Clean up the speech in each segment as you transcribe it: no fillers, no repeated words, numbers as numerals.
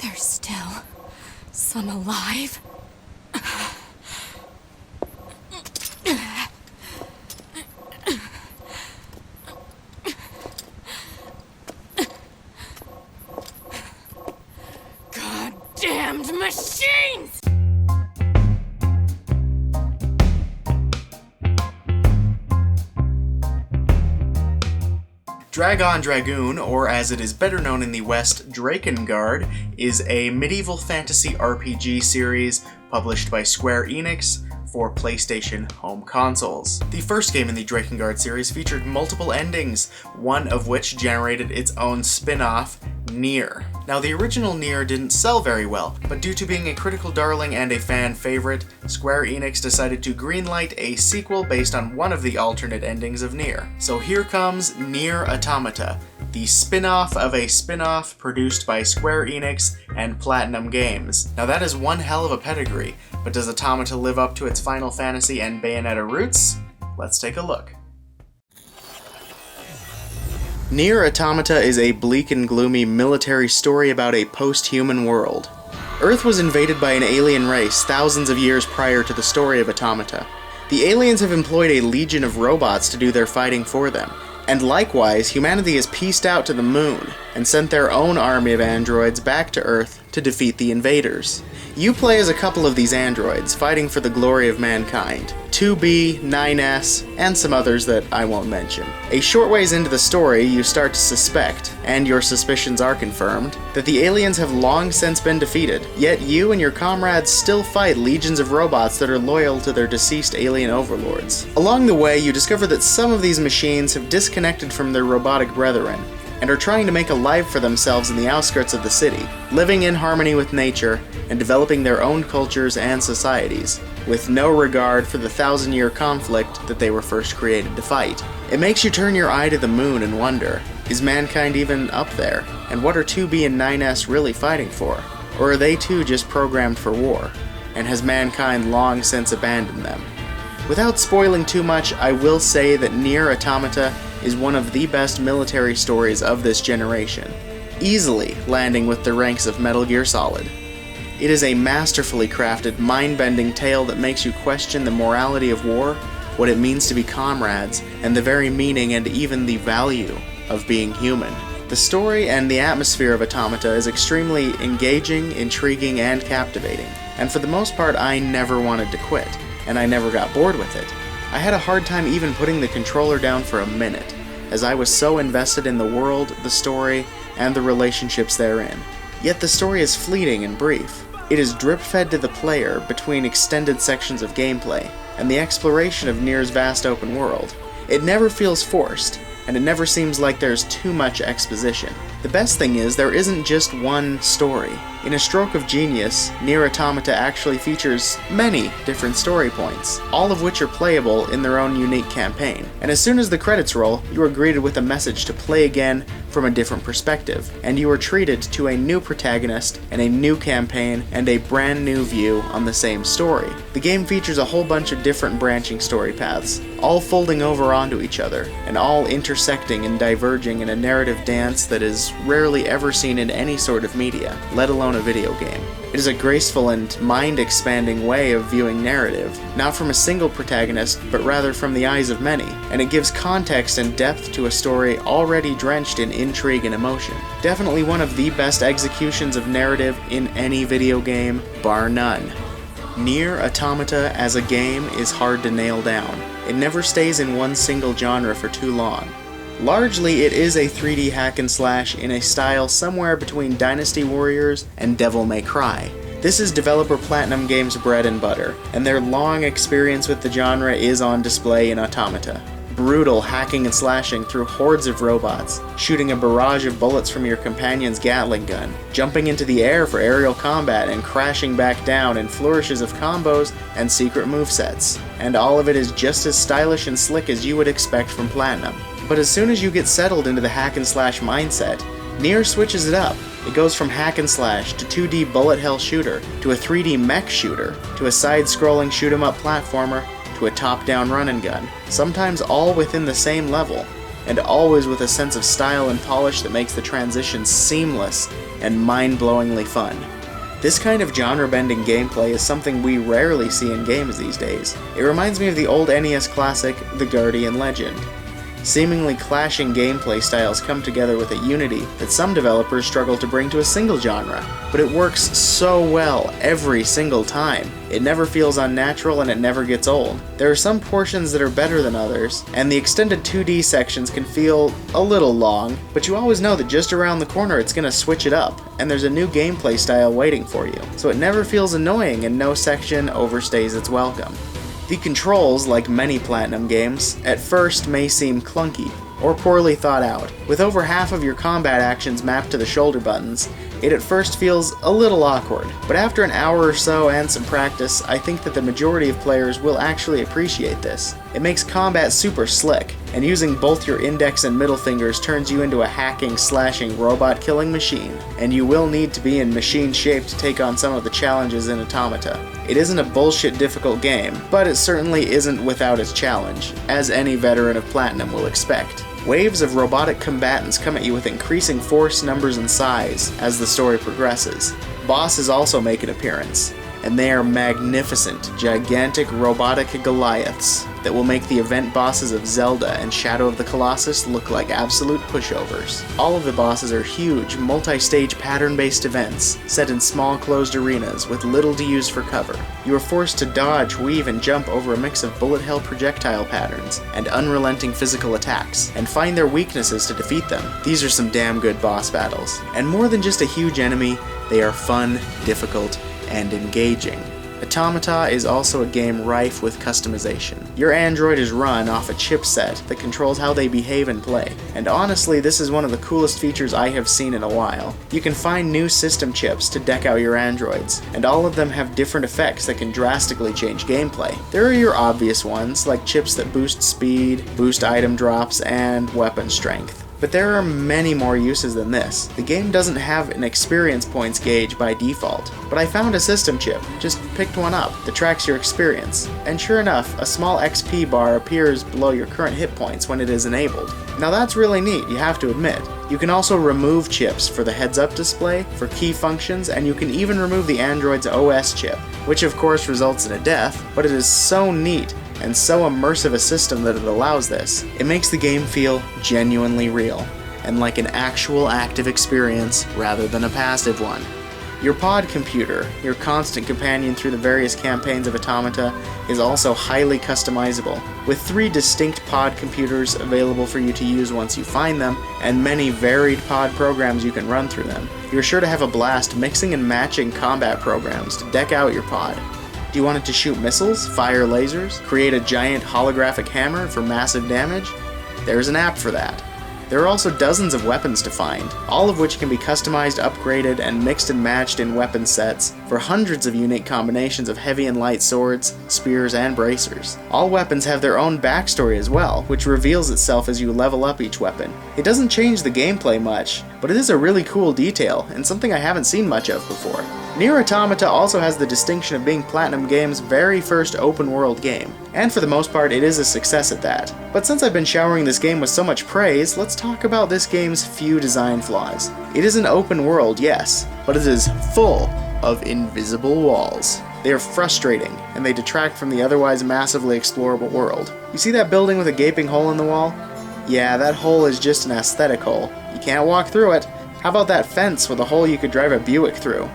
There's still some alive. Goddamned machines! Dragon Dragoon, or as it is better known in the West, Drakengard, is a medieval fantasy RPG series published by Square-Enix for PlayStation home consoles. The first game in the Drakengard series featured multiple endings, one of which generated its own spin-off, NieR. Now, the original NieR didn't sell very well, but due to being a critical darling and a fan favorite, Square Enix decided to greenlight a sequel based on one of the alternate endings of NieR. So here comes NieR Automata, the spin-off of a spin-off produced by Square Enix and Platinum Games. Now that is one hell of a pedigree, but does Automata live up to its Final Fantasy and Bayonetta roots? Let's take a look. NieR Automata is a bleak and gloomy military story about a post-human world. Earth was invaded by an alien race thousands of years prior to the story of Automata. The aliens have employed a legion of robots to do their fighting for them, and likewise, humanity has pieced out to the moon and sent their own army of androids back to Earth to defeat the invaders. You play as a couple of these androids, fighting for the glory of mankind. 2B, 9S, and some others that I won't mention. A short ways into the story, you start to suspect, and your suspicions are confirmed, that the aliens have long since been defeated, yet you and your comrades still fight legions of robots that are loyal to their deceased alien overlords. Along the way, you discover that some of these machines have disconnected from their robotic brethren, and are trying to make a life for themselves in the outskirts of the city, living in harmony with nature, and developing their own cultures and societies, with no regard for the 1,000-year conflict that they were first created to fight. It makes you turn your eye to the moon and wonder, is mankind even up there? And what are 2B and 9S really fighting for? Or are they too just programmed for war? And has mankind long since abandoned them? Without spoiling too much, I will say that NieR Automata is one of the best military stories of this generation, easily landing with the ranks of Metal Gear Solid. It is a masterfully crafted, mind-bending tale that makes you question the morality of war, what it means to be comrades, and the very meaning and even the value of being human. The story and the atmosphere of Automata is extremely engaging, intriguing, and captivating, and for the most part I never wanted to quit, and I never got bored with it. I had a hard time even putting the controller down for a minute, as I was so invested in the world, the story, and the relationships therein. Yet the story is fleeting and brief. It is drip-fed to the player between extended sections of gameplay, and the exploration of NieR's vast open world. It never feels forced, and it never seems like there's too much exposition. The best thing is, there isn't just one story. In a stroke of genius, NieR Automata actually features many different story points, all of which are playable in their own unique campaign. And as soon as the credits roll, you are greeted with a message to play again from a different perspective, and you are treated to a new protagonist, and a new campaign, and a brand new view on the same story. The game features a whole bunch of different branching story paths, all folding over onto each other, and all intersecting and diverging in a narrative dance that is rarely ever seen in any sort of media, let alone a video game. It is a graceful and mind-expanding way of viewing narrative, not from a single protagonist, but rather from the eyes of many, and it gives context and depth to a story already drenched in intrigue and emotion. Definitely one of the best executions of narrative in any video game, bar none. NieR Automata as a game is hard to nail down. It never stays in one single genre for too long. Largely, it is a 3D hack and slash in a style somewhere between Dynasty Warriors and Devil May Cry. This is developer Platinum Games' bread and butter, and their long experience with the genre is on display in Automata. brutal hacking and slashing through hordes of robots, shooting a barrage of bullets from your companion's Gatling gun, jumping into the air for aerial combat and crashing back down in flourishes of combos and secret movesets. And all of it is just as stylish and slick as you would expect from Platinum. But as soon as you get settled into the hack and slash mindset, NieR switches it up. It goes from hack and slash to 2D bullet hell shooter, to a 3D mech shooter, to a side-scrolling shoot-'em-up platformer, to a top-down run-and-gun, sometimes all within the same level, and always with a sense of style and polish that makes the transition seamless and mind-blowingly fun. This kind of genre-bending gameplay is something we rarely see in games these days. It reminds me of the old NES classic, The Guardian Legend. Seemingly clashing gameplay styles come together with a unity that some developers struggle to bring to a single genre, but it works so well every single time. It never feels unnatural and it never gets old. There are some portions that are better than others, and the extended 2D sections can feel a little long, but you always know that just around the corner it's gonna switch it up, and there's a new gameplay style waiting for you, so it never feels annoying and no section overstays its welcome. The controls, like many Platinum games, at first may seem clunky, or poorly thought out. With over half of your combat actions mapped to the shoulder buttons, it at first feels a little awkward, but after an hour or so and some practice, I think that the majority of players will actually appreciate this. It makes combat super slick, and using both your index and middle fingers turns you into a hacking, slashing, robot-killing machine, and you will need to be in machine shape to take on some of the challenges in Automata. It isn't a bullshit difficult game, but it certainly isn't without its challenge, as any veteran of Platinum will expect. Waves of robotic combatants come at you with increasing force, numbers, and size as the story progresses. Bosses also make an appearance, and they are magnificent, gigantic robotic Goliaths that will make the event bosses of Zelda and Shadow of the Colossus look like absolute pushovers. All of the bosses are huge, multi-stage pattern-based events set in small closed arenas with little to use for cover. You are forced to dodge, weave, and jump over a mix of bullet hell projectile patterns and unrelenting physical attacks, and find their weaknesses to defeat them. These are some damn good boss battles. And more than just a huge enemy, they are fun, difficult, and engaging. Automata is also a game rife with customization. Your android is run off a chipset that controls how they behave and play, and honestly this is one of the coolest features I have seen in a while. You can find new system chips to deck out your androids, and all of them have different effects that can drastically change gameplay. There are your obvious ones, like chips that boost speed, boost item drops, and weapon strength. But there are many more uses than this. The game doesn't have an experience points gauge by default, but I found a system chip, just picked one up, that tracks your experience, and sure enough, a small XP bar appears below your current hit points when it is enabled. Now that's really neat, you have to admit. You can also remove chips for the heads-up display, for key functions, and you can even remove the android's OS chip, which of course results in a death, but it is so neat and so immersive a system that it allows this. It makes the game feel genuinely real, and like an actual active experience rather than a passive one. Your pod computer, your constant companion through the various campaigns of Automata, is also highly customizable, with 3 distinct pod computers available for you to use once you find them, and many varied pod programs you can run through them. You're sure to have a blast mixing and matching combat programs to deck out your pod. Do you want it to shoot missiles, fire lasers, create a giant holographic hammer for massive damage? There's an app for that. There are also dozens of weapons to find, all of which can be customized, upgraded, and mixed and matched in weapon sets for hundreds of unique combinations of heavy and light swords, spears, and bracers. All weapons have their own backstory as well, which reveals itself as you level up each weapon. It doesn't change the gameplay much, but it is a really cool detail, and something I haven't seen much of before. NieR Automata also has the distinction of being Platinum Games' very first open-world game, and for the most part it is a success at that. But since I've been showering this game with so much praise, let's talk about this game's few design flaws. It is an open world, yes, but it is full of invisible walls. They are frustrating, and they detract from the otherwise massively explorable world. You see that building with a gaping hole in the wall? Yeah, that hole is just an aesthetic hole. You can't walk through it. How about that fence with a hole you could drive a Buick through?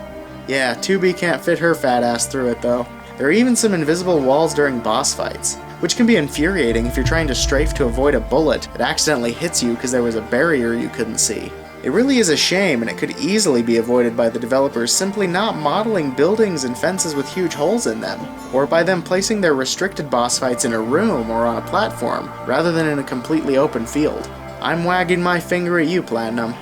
Yeah, 2B can't fit her fat ass through it though. There are even some invisible walls during boss fights, which can be infuriating if you're trying to strafe to avoid a bullet that accidentally hits you because there was a barrier you couldn't see. It really is a shame, and it could easily be avoided by the developers simply not modeling buildings and fences with huge holes in them, or by them placing their restricted boss fights in a room or on a platform, rather than in a completely open field. I'm wagging my finger at you, Platinum.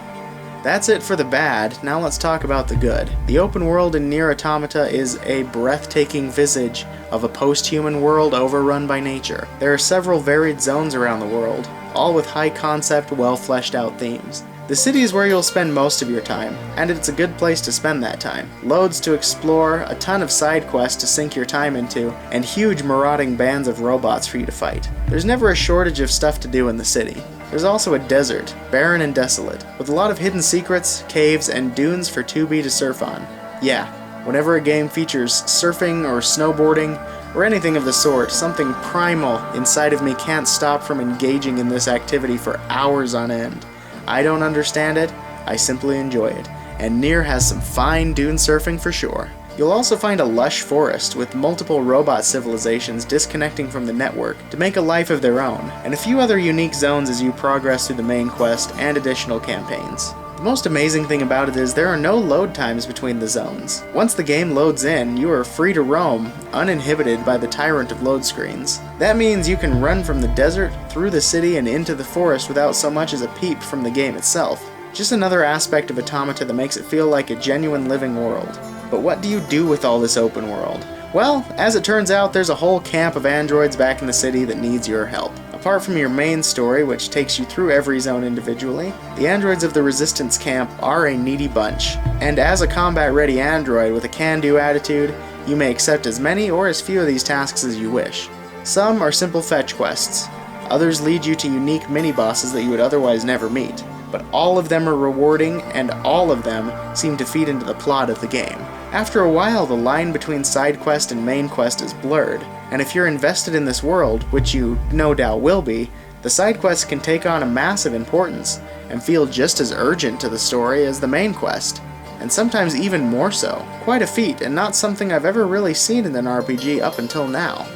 That's it for the bad, now let's talk about the good. The open world in NieR Automata is a breathtaking visage of a post-human world overrun by nature. There are several varied zones around the world, all with high-concept, well-fleshed-out themes. The city is where you'll spend most of your time, and it's a good place to spend that time. Loads to explore, a ton of side quests to sink your time into, and huge marauding bands of robots for you to fight. There's never a shortage of stuff to do in the city. There's also a desert, barren and desolate, with a lot of hidden secrets, caves, and dunes for 2B to surf on. Yeah, whenever a game features surfing or snowboarding, or anything of the sort, something primal inside of me can't stop from engaging in this activity for hours on end. I don't understand it, I simply enjoy it, and NieR has some fine dune surfing for sure. You'll also find a lush forest with multiple robot civilizations disconnecting from the network to make a life of their own, and a few other unique zones as you progress through the main quest and additional campaigns. The most amazing thing about it is there are no load times between the zones. Once the game loads in, you are free to roam, uninhibited by the tyrant of load screens. That means you can run from the desert, through the city, and into the forest without so much as a peep from the game itself. Just another aspect of Automata that makes it feel like a genuine living world. But what do you do with all this open world? Well, as it turns out, there's a whole camp of androids back in the city that needs your help. Apart from your main story, which takes you through every zone individually, the androids of the Resistance camp are a needy bunch, and as a combat-ready android with a can-do attitude, you may accept as many or as few of these tasks as you wish. Some are simple fetch quests, others lead you to unique mini-bosses that you would otherwise never meet, but all of them are rewarding, and all of them seem to feed into the plot of the game. After a while, the line between side quest and main quest is blurred, and if you're invested in this world, which you no doubt will be, the side quests can take on a massive importance, and feel just as urgent to the story as the main quest, and sometimes even more so. Quite a feat, and not something I've ever really seen in an RPG up until now.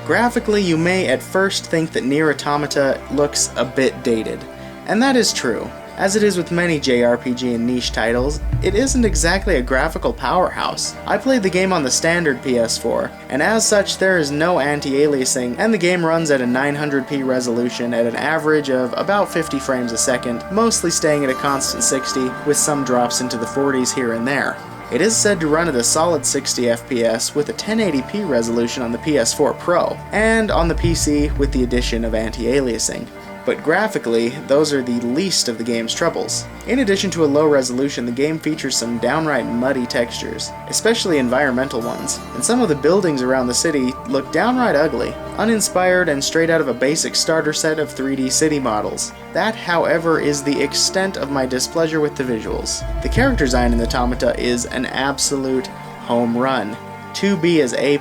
Graphically, you may at first think that NieR Automata looks a bit dated, and that is true. As it is with many JRPG and niche titles, it isn't exactly a graphical powerhouse. I played the game on the standard PS4, and as such there is no anti-aliasing, and the game runs at a 900p resolution at an average of about 50 frames a second, mostly staying at a constant 60, with some drops into the 40s here and there. It is said to run at a solid 60 FPS with a 1080p resolution on the PS4 Pro, and on the PC with the addition of anti-aliasing. But graphically, those are the least of the game's troubles. In addition to a low resolution, the game features some downright muddy textures, especially environmental ones, and some of the buildings around the city look downright ugly, uninspired and straight out of a basic starter set of 3D city models. That, however, is the extent of my displeasure with the visuals. The character design in Automata is an absolute home run. 2B is A+.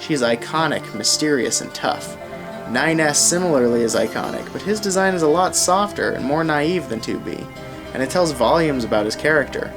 She's iconic, mysterious, and tough. 9S similarly is iconic, but his design is a lot softer and more naive than 2B, and it tells volumes about his character.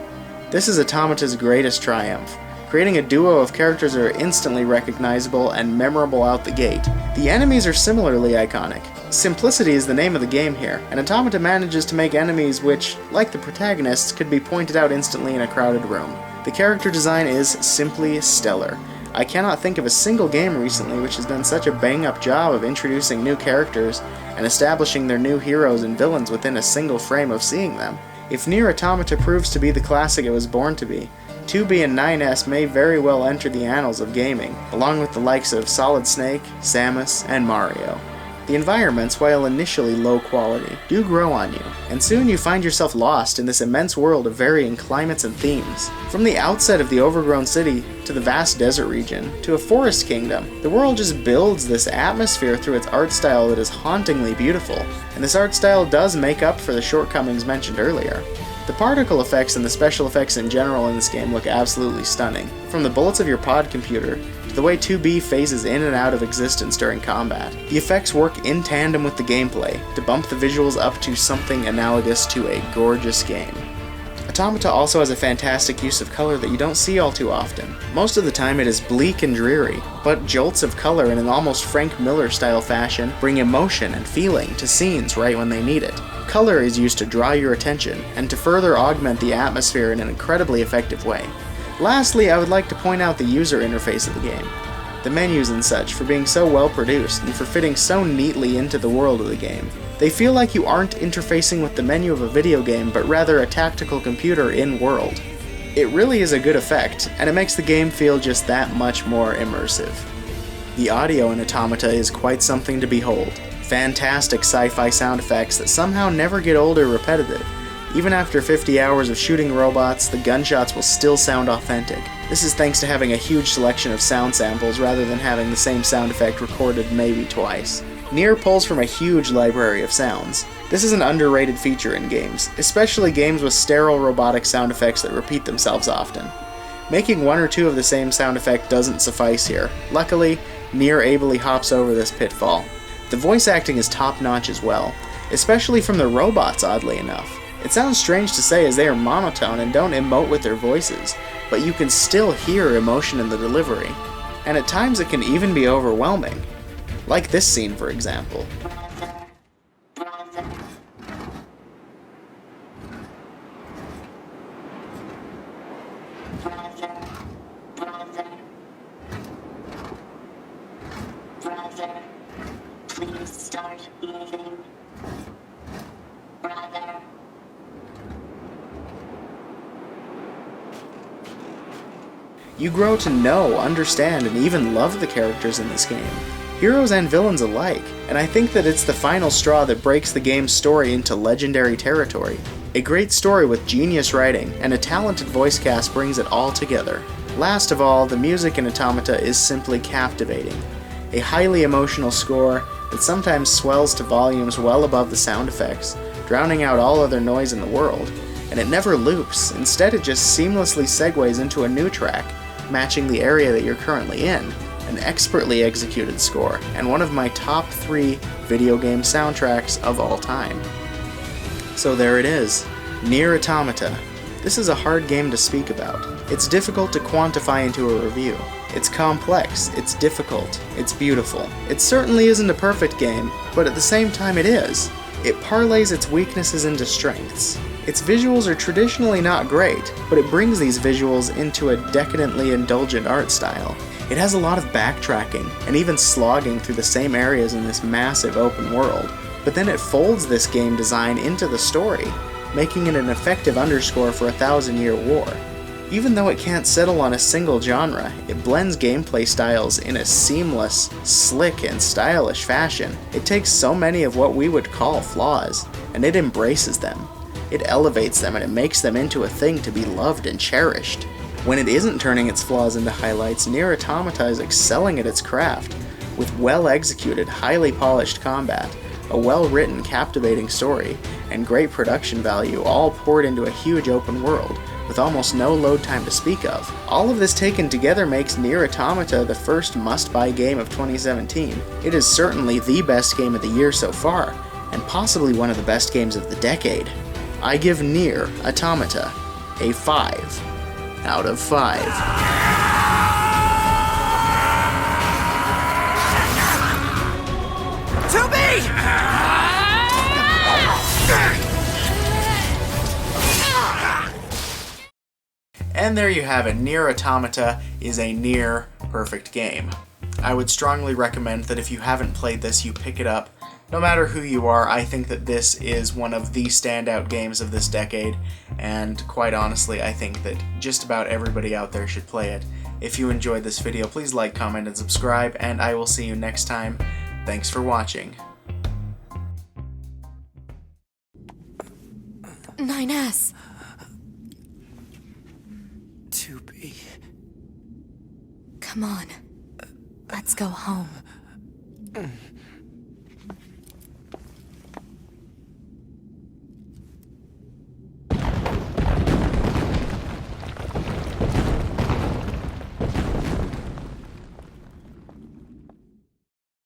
This is Automata's greatest triumph, creating a duo of characters that are instantly recognizable and memorable out the gate. The enemies are similarly iconic. Simplicity is the name of the game here, and Automata manages to make enemies which, like the protagonists, could be pointed out instantly in a crowded room. The character design is simply stellar. I cannot think of a single game recently which has done such a bang-up job of introducing new characters and establishing their new heroes and villains within a single frame of seeing them. If NieR Automata proves to be the classic it was born to be, 2B and 9S may very well enter the annals of gaming, along with the likes of Solid Snake, Samus, and Mario. The environments, while initially low quality, do grow on you, and soon you find yourself lost in this immense world of varying climates and themes. From the outset of the overgrown city, to the vast desert region, to a forest kingdom, the world just builds this atmosphere through its art style that is hauntingly beautiful, and this art style does make up for the shortcomings mentioned earlier. The particle effects and the special effects in general in this game look absolutely stunning, from the bullets of your pod computer to the way 2B phases in and out of existence during combat. The effects work in tandem with the gameplay to bump the visuals up to something analogous to a gorgeous game. Automata also has a fantastic use of color that you don't see all too often. Most of the time it is bleak and dreary, but jolts of color in an almost Frank Miller-style fashion bring emotion and feeling to scenes right when they need it. Color is used to draw your attention, and to further augment the atmosphere in an incredibly effective way. Lastly, I would like to point out the user interface of the game. The menus and such for being so well produced and for fitting so neatly into the world of the game. They feel like you aren't interfacing with the menu of a video game, but rather a tactical computer in-world. It really is a good effect, and it makes the game feel just that much more immersive. The audio in Automata is quite something to behold. Fantastic sci-fi sound effects that somehow never get old or repetitive. Even after 50 hours of shooting robots, the gunshots will still sound authentic. This is thanks to having a huge selection of sound samples rather than having the same sound effect recorded maybe twice. NieR pulls from a huge library of sounds. This is an underrated feature in games, especially games with sterile robotic sound effects that repeat themselves often. Making one or two of the same sound effect doesn't suffice here. Luckily, NieR ably hops over this pitfall. The voice acting is top-notch as well, especially from the robots, oddly enough. It sounds strange to say as they are monotone and don't emote with their voices, but you can still hear emotion in the delivery, and at times it can even be overwhelming. Like this scene, for example. Brother, please start moving. Brother. You grow to know, understand, and even love the characters in this game, heroes and villains alike, and I think that it's the final straw that breaks the game's story into legendary territory. A great story with genius writing and a talented voice cast brings it all together. Last of all, the music in Automata is simply captivating. A highly emotional score that sometimes swells to volumes well above the sound effects, drowning out all other noise in the world, and it never loops. Instead, it just seamlessly segues into a new track, matching the area that you're currently in. An expertly executed score, and one of my top 3 video game soundtracks of all time. So there it is, NieR Automata. This is a hard game to speak about. It's difficult to quantify into a review. It's complex, it's difficult, it's beautiful. It certainly isn't a perfect game, but at the same time it is. It parlays its weaknesses into strengths. Its visuals are traditionally not great, but it brings these visuals into a decadently indulgent art style. It has a lot of backtracking, and even slogging through the same areas in this massive open world, but then it folds this game design into the story, making it an effective underscore for a 1,000-year war. Even though it can't settle on a single genre, it blends gameplay styles in a seamless, slick, and stylish fashion. It takes so many of what we would call flaws, and it embraces them. It elevates them and it makes them into a thing to be loved and cherished. When it isn't turning its flaws into highlights, NieR Automata is excelling at its craft, with well-executed, highly polished combat, a well-written, captivating story, and great production value, all poured into a huge open world, with almost no load time to speak of. All of this taken together makes NieR Automata the first must-buy game of 2017. It is certainly the best game of the year so far, and possibly one of the best games of the decade. I give NieR Automata a 5 out of 5. To be! And there you have it. NieR Automata is a near perfect game. I would strongly recommend that if you haven't played this, you pick it up. No matter who you are, I think that this is one of the standout games of this decade, and quite honestly, I think that just about everybody out there should play it. If you enjoyed this video, please like, comment, and subscribe, and I will see you next time. Thanks for watching. 9S. To be. Come on. Let's go home.